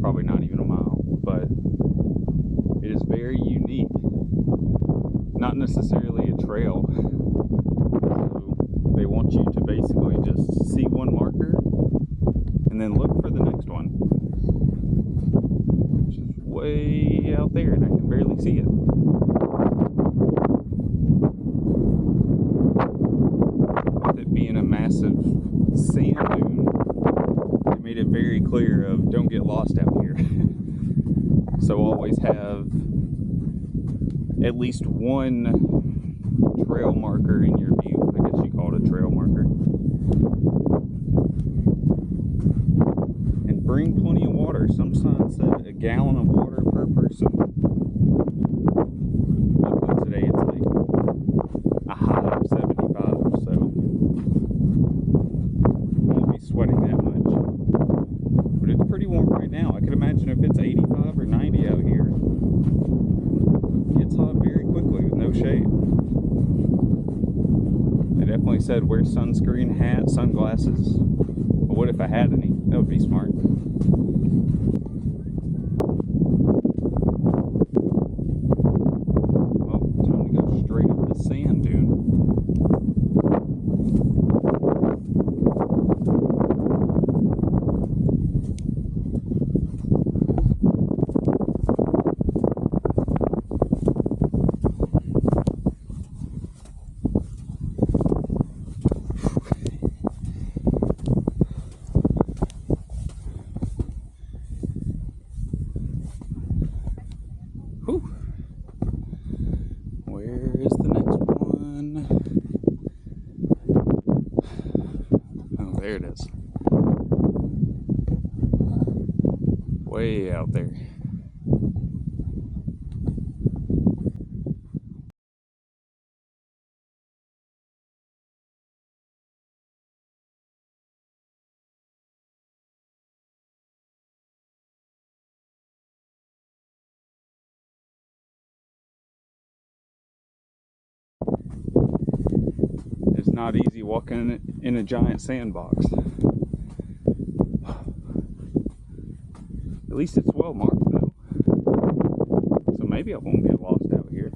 probably not even a mile, but it is very unique. Not necessarily a trail. So they want you to basically just see one marker and then look for the next one, which is way out there and I can barely see it. With it being a massive sand dune, they made it very clear of don't get lost out here. So always have at least one trail marker in your view. I guess you call it a trail marker. And bring plenty of water. Some signs said a gallon of water per person. But today it's like a high of 75, so won't be sweating that much. But it's pretty warm right now. I could imagine if it's 85 or 90 out here, it gets hot very quickly with no shade. They definitely said wear sunscreen, hat, sunglasses. But what if I had any? That would be smart. Well, time to go straight up the sand dune. Where is the next one? Oh, there it is. Way out there. It's not easy walking in a giant sandbox. At least it's well marked though. So maybe I won't get lost out here.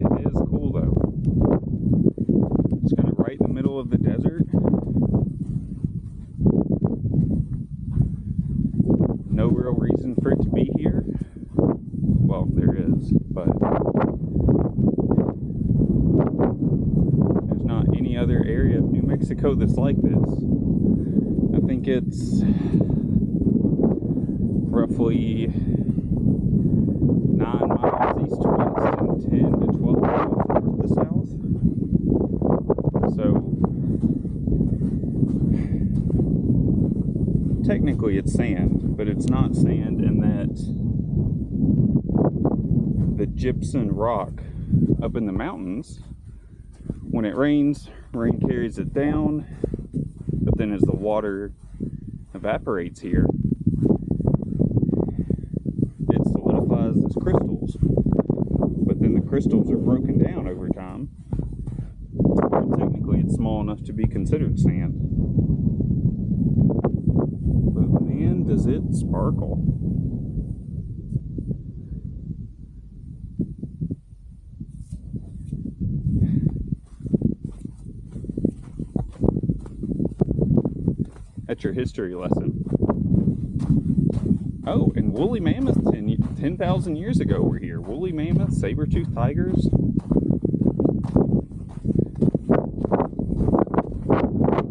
It is cool though. It's kind of right in the middle of the desert. No real reason for it to be here. Well, there is, but there's not any other area of New Mexico that's like this. I think it's roughly 9 miles east to west and 10 to 12 miles north to south. So technically it's sand, but it's not sand in that the gypsum rock up in the mountains, when it rains, rain carries it down, but then as the water evaporates here, it solidifies as crystals, but then the crystals are broken down over time. Technically it's small enough to be considered sand. But man, does it sparkle. That's your history lesson. Oh, and woolly mammoths 10,000 years ago were here. Woolly mammoths, saber-toothed tigers.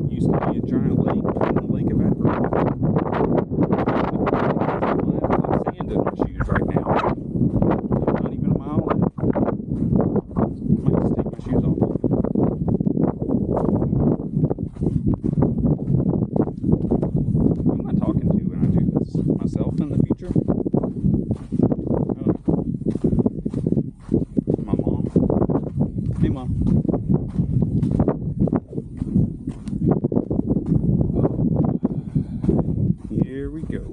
Used to be a giant lake, and the lake evaporated. I have sand in my shoes right now. Not even a mile in. I might just take my shoes off. Who am I talking to when I do this? Myself in the future? Oh. My mom. Hey, Mom. Here we go.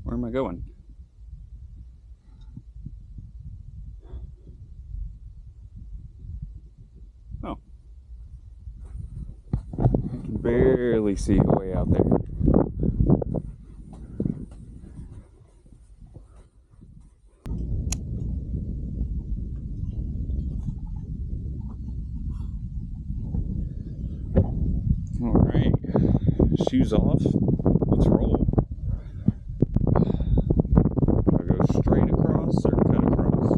Where am I going? Oh. I can barely see way out there. Alright. Shoes off. Let's roll. Do I go straight across or cut across?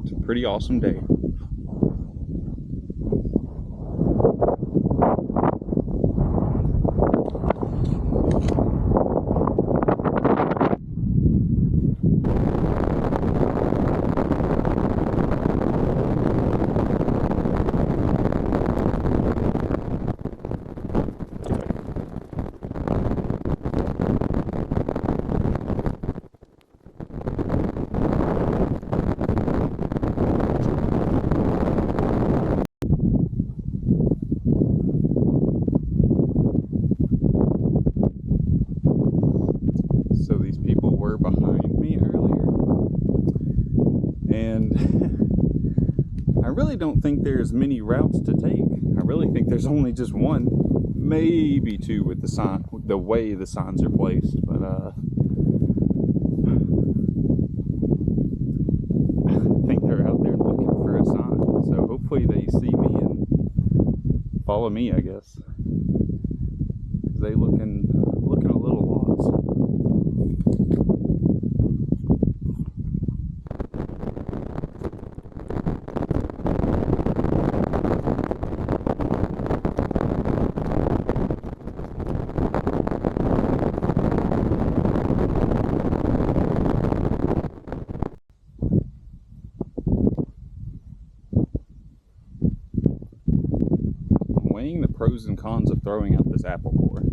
It's a pretty awesome day. So these people were behind me earlier, and I really don't think there's many routes to take. I really think there's only just one, maybe two with the sign, the way the signs are placed, but I think they're out there looking for a sign, so hopefully they see me and follow me, I guess, because they looking a little lost. Weighing the pros and cons of throwing out this apple core.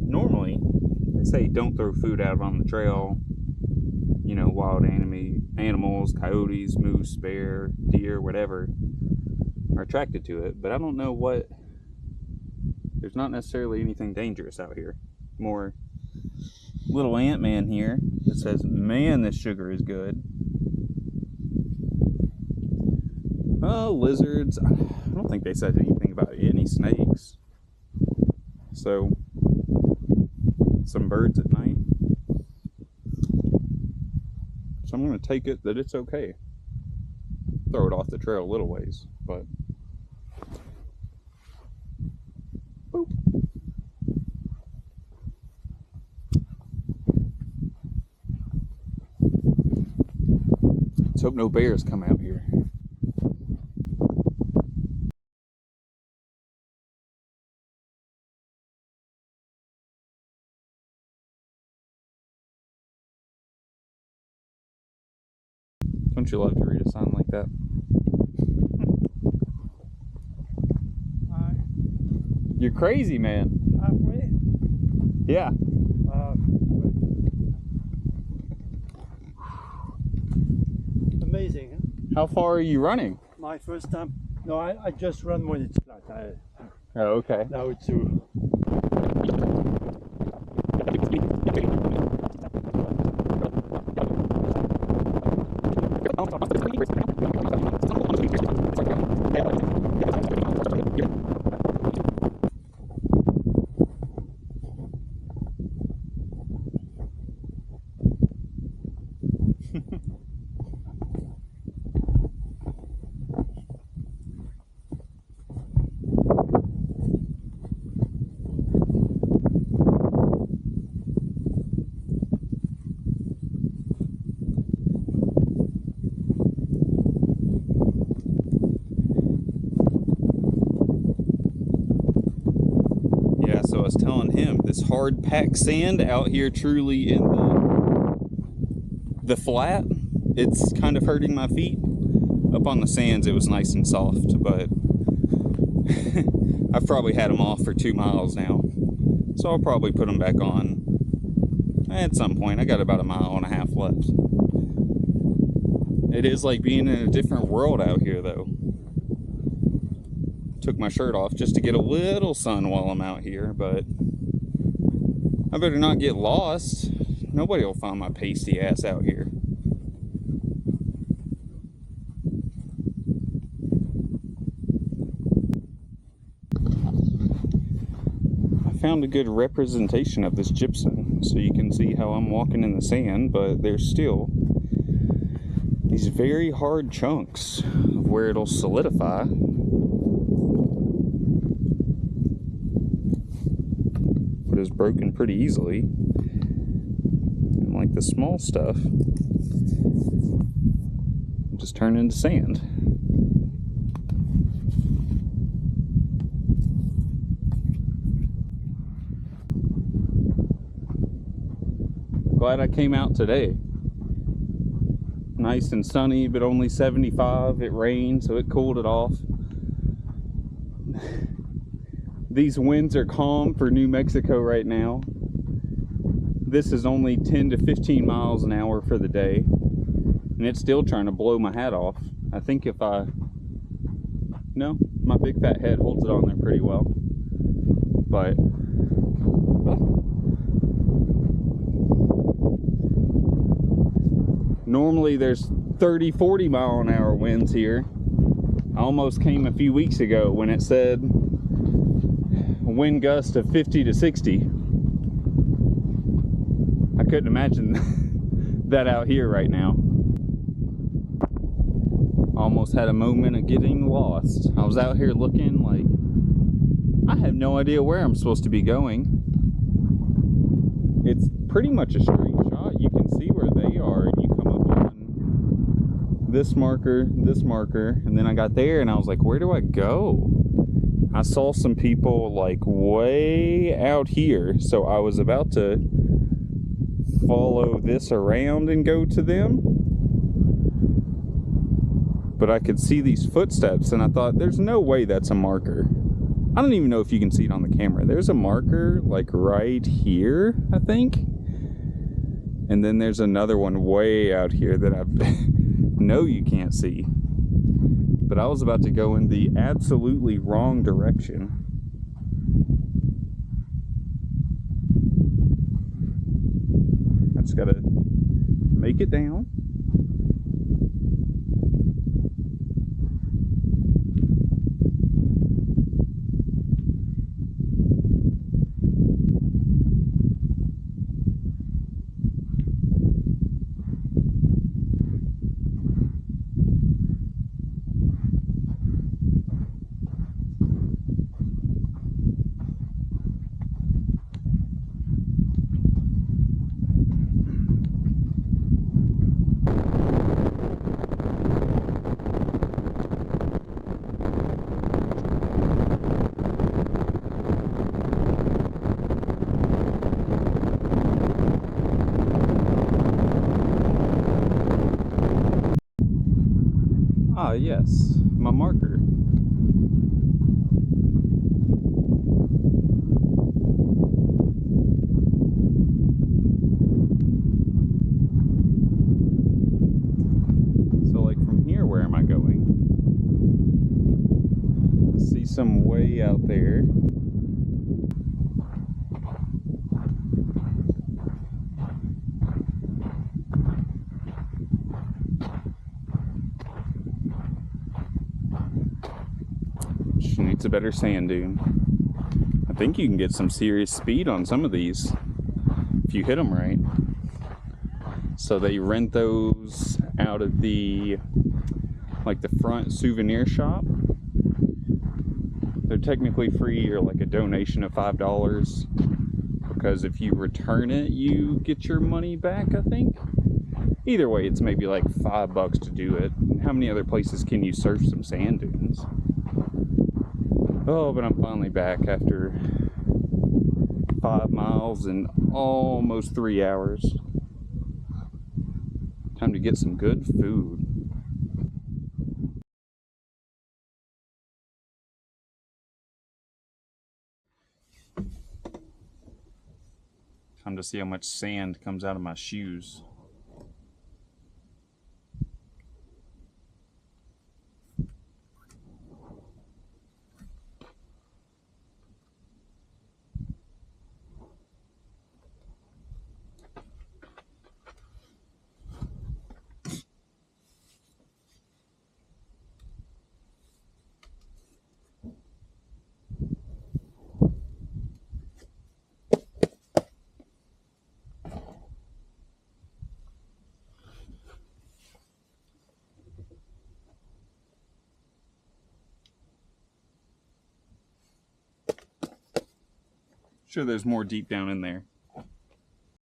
Normally they say don't throw food out on the trail. You know, wild animals, coyotes, moose, bear, deer, whatever, are attracted to it, but I don't know what. There's not necessarily anything dangerous out here. More little Ant-Man here that says, man, this sugar is good. Oh, lizards. I don't think they said anything about any snakes. So, some birds at night. So I'm going to take it that it's okay. Throw it off the trail a little ways, but boop. Let's hope no bears come out here. Don't you love to read a sign like that? You're crazy, man. Halfway? Yeah. Amazing, huh? How far are you running? My first time. No, I just run when it's flat. Oh, okay. Now it's too. So I was telling him, this hard packed sand out here truly in the flat it's kind of hurting my feet. Up on the sands it was nice and soft, but I've probably had them off for 2 miles now, so I'll probably put them back on at some point. I got about 1.5 miles left. It is like being in a different world out here though. Took my shirt off just to get a little sun while I'm out here, but I better not get lost. Nobody will find my pasty ass out here. I found a good representation of this gypsum, so you can see how I'm walking in the sand, but there's still these very hard chunks of where it'll solidify. But it's broken pretty easily. And like the small stuff just turn into sand. Glad I came out today. Nice and sunny, but only 75. It rained, so it cooled it off. These winds are calm for New Mexico right now. This is only 10 to 15 miles an hour for the day, and it's still trying to blow my hat off. I think if I... No, my big fat head holds it on there pretty well. But... normally there's 30, 40 mile an hour winds here. I almost came a few weeks ago when it said a wind gust of 50 to 60. I couldn't imagine that out here right now. Almost had a moment of getting lost. I was out here looking like I have no idea where I'm supposed to be going. It's pretty much a straight shot. You can see where they are, and you come up on this marker, and then I got there and I was like, where do I go? I saw some people like way out here, so I was about to follow this around and go to them, but I could see these footsteps and I thought, there's no way that's a marker. I don't even know if you can see it on the camera. There's a marker like right here, I think, and then there's another one way out here that I know you can't see. But I was about to go in the absolutely wrong direction. I just gotta make it down. Ah, yes, my marker. So, like, from here, where am I going? I see some way out there. Needs a better sand dune. I think you can get some serious speed on some of these if you hit them right. So they rent those out of the front souvenir shop. They're technically free, or like a donation of $5, because if you return it you get your money back, I think. Either way, it's maybe like $5 to do it. How many other places can you surf some sand dunes? Oh, but I'm finally back after 5 miles and almost 3 hours. Time to get some good food. Time to see how much sand comes out of my shoes. Sure, there's more deep down in there.